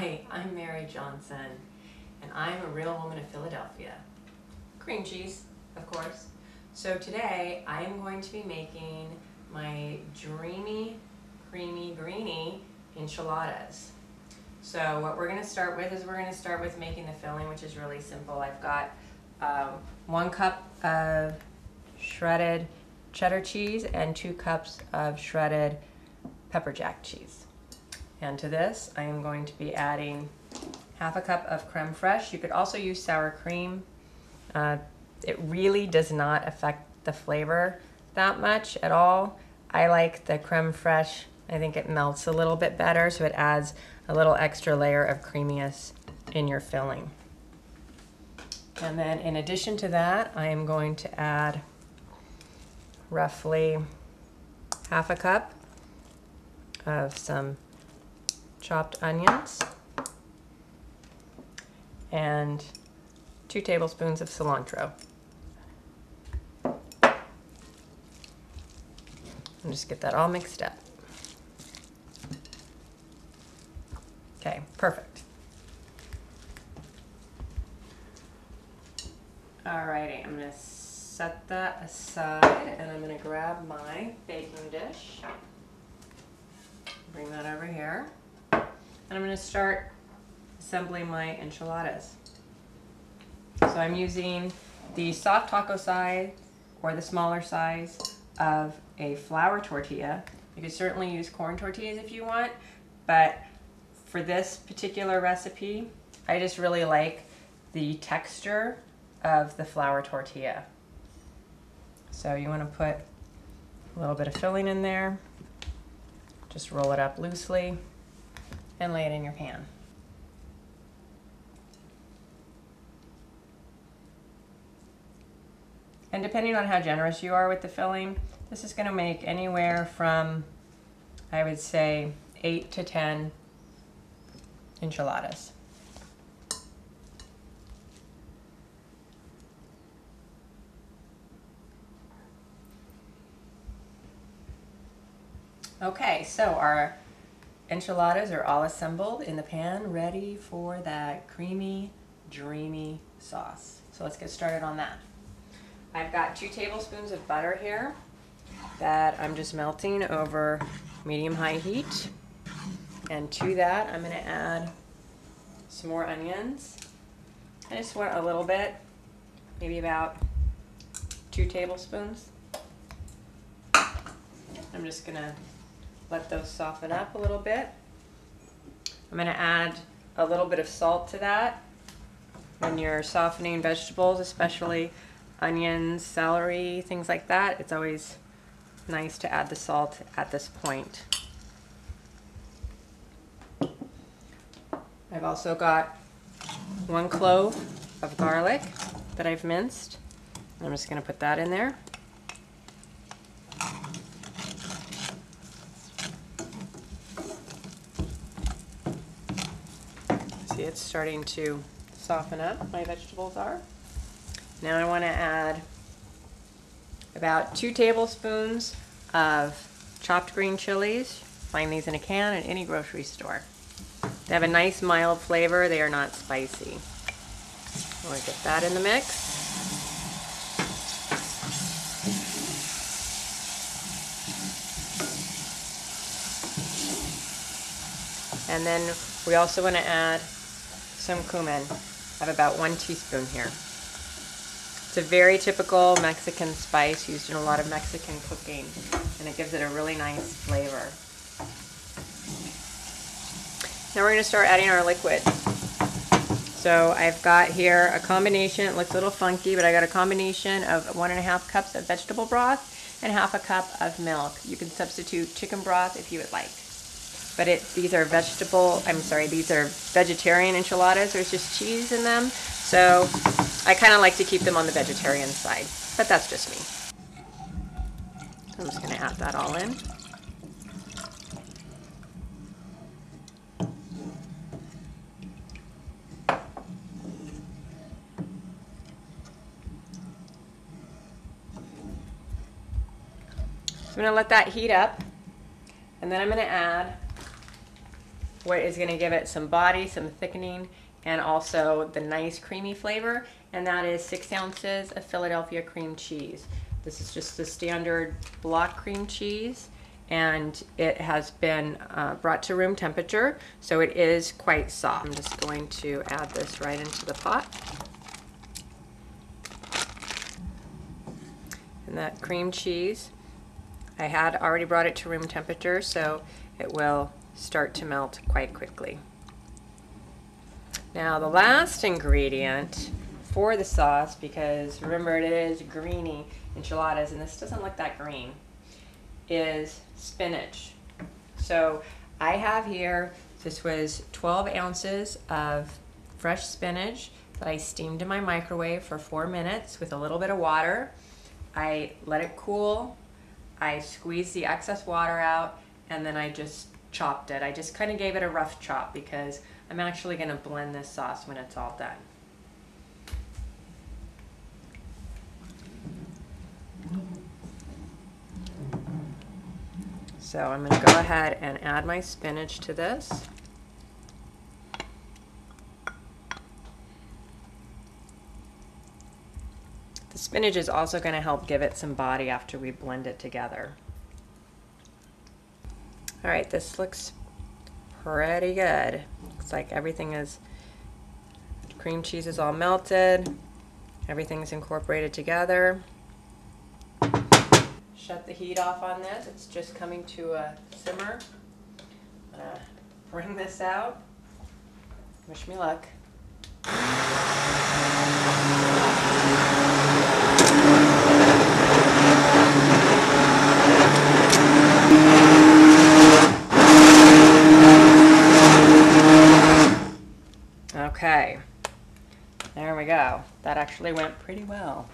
Hi, I'm Mary Johnson, and I'm a real woman of Philadelphia. Cream cheese, of course. So today I am going to be making my Dreamy, creamy Greenie enchiladas. So what we're going to start with is making the filling, which is really simple. I've got 1 cup of shredded cheddar cheese and 2 cups of shredded pepper jack cheese. And to this, I am going to be adding 1/2 cup of creme fraiche. You could also use sour cream. It really does not affect the flavor that much at all. I like the creme fraiche. I think it melts a little bit better, so it adds a little extra layer of creaminess in your filling. And then in addition to that, I am going to add roughly 1/2 cup of some chopped onions and 2 tablespoons of cilantro. And just get that all mixed up. Okay, perfect. Alrighty, I'm gonna set that aside and I'm gonna grab my baking dish. Bring that over here. And I'm going to start assembling my enchiladas. So I'm using the soft taco size or the smaller size of a flour tortilla. You could certainly use corn tortillas if you want, but for this particular recipe, I just really like the texture of the flour tortilla. So you want to put a little bit of filling in there. Just roll it up loosely and lay it in your pan. And depending on how generous you are with the filling, this is going to make anywhere from, I would say, 8 to 10 enchiladas. Okay, so our enchiladas are all assembled in the pan, ready for that creamy, dreamy sauce. So let's get started on that. I've got 2 tablespoons of butter here that I'm just melting over medium-high heat. And to that, I'm going to add some more onions. I just want a little bit, maybe about 2 tablespoons. I'm just going to let those soften up a little bit. I'm going to add a little bit of salt to that. When you're softening vegetables, especially onions, celery, things like that, it's always nice to add the salt at this point. I've also got 1 clove of garlic that I've minced. I'm just going to put that in there. See, it's starting to soften up, my vegetables are. Now I want to add about 2 tablespoons of chopped green chilies. Find these in a can at any grocery store. They have a nice mild flavor. They are not spicy. I want to get that in the mix. And then we also want to add some cumin. I have about 1 teaspoon here. It's a very typical Mexican spice used in a lot of Mexican cooking, and it gives it a really nice flavor. Now we're going to start adding our liquid. So I've got here a combination, it looks a little funky, but I got a combination of 1½ cups of vegetable broth and 1/2 cup of milk. You can substitute chicken broth if you would like. But these are vegetarian enchiladas. There's just cheese in them. So I kind of like to keep them on the vegetarian side, but that's just me. I'm just going to add that all in. So I'm going to let that heat up, and then I'm going to add what is going to give it some body, some thickening, and also the nice creamy flavor, and that is 6 ounces of Philadelphia cream cheese. This is just the standard block cream cheese, and it has been brought to room temperature, so it is quite soft. I'm just going to add this right into the pot. And that cream cheese, I had already brought it to room temperature, so it will start to melt quite quickly. Now the last ingredient for the sauce, because remember it is Greenie enchiladas and this doesn't look that green, is spinach. So I have here, this was 12 ounces of fresh spinach that I steamed in my microwave for 4 minutes with a little bit of water. I let it cool, I squeezed the excess water out, and then I just chopped it. I just kind of gave it a rough chop because I'm actually going to blend this sauce when it's all done. So I'm going to go ahead and add my spinach to this. The spinach is also going to help give it some body after we blend it together. All right, this looks pretty good. Looks like everything is, cream cheese is all melted. Everything's incorporated together. Shut the heat off on this. It's just coming to a simmer. I'm gonna bring this out. Wish me luck. Okay, there we go. That actually went pretty well.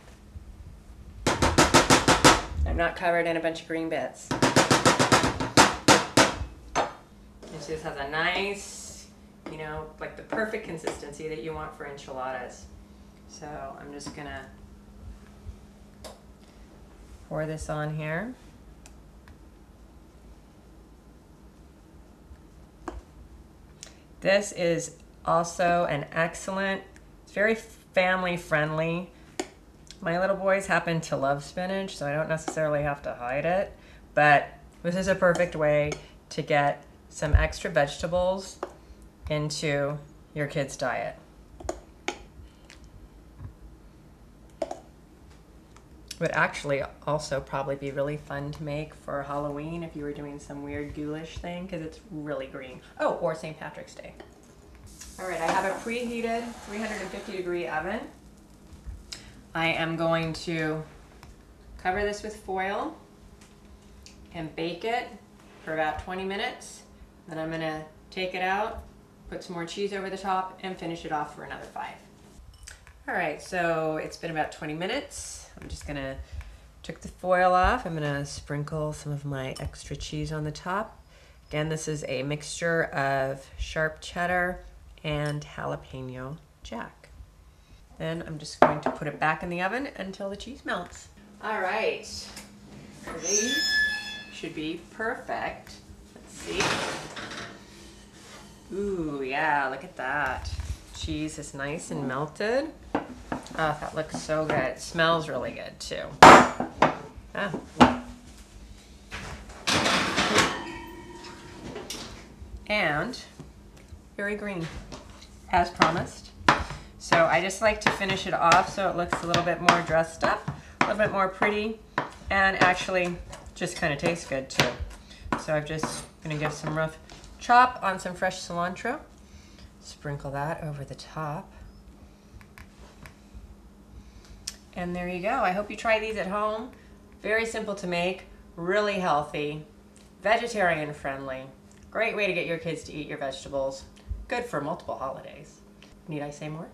I'm not covered in a bunch of green bits. And so this has a nice, you know, like the perfect consistency that you want for enchiladas. So I'm just gonna pour this on here. This is also an excellent, it's very family friendly. My little boys happen to love spinach, so I don't necessarily have to hide it, but this is a perfect way to get some extra vegetables into your kids' diet. Would actually also probably be really fun to make for Halloween if you were doing some weird ghoulish thing, because it's really green. Oh, or St. Patrick's Day. All right, I have a preheated 350-degree oven. I am going to cover this with foil and bake it for about 20 minutes. Then I'm gonna take it out, put some more cheese over the top, and finish it off for another 5. All right, so it's been about 20 minutes. I'm just gonna take the foil off. I'm gonna sprinkle some of my extra cheese on the top. Again, this is a mixture of sharp cheddar and jalapeno jack. Then I'm just going to put it back in the oven until the cheese melts. All right, so these should be perfect. Let's see. Ooh, yeah, look at that. Cheese is nice and melted. Oh, that looks so good. It smells really good too. Ah. And very green, as promised. So I just like to finish it off so it looks a little bit more dressed up, a little bit more pretty, and actually just kind of tastes good too. So I'm just gonna give some rough chop on some fresh cilantro. Sprinkle that over the top. And there you go. I hope you try these at home. Very simple to make, really healthy, vegetarian friendly. Great way to get your kids to eat your vegetables. Good for multiple holidays. Need I say more?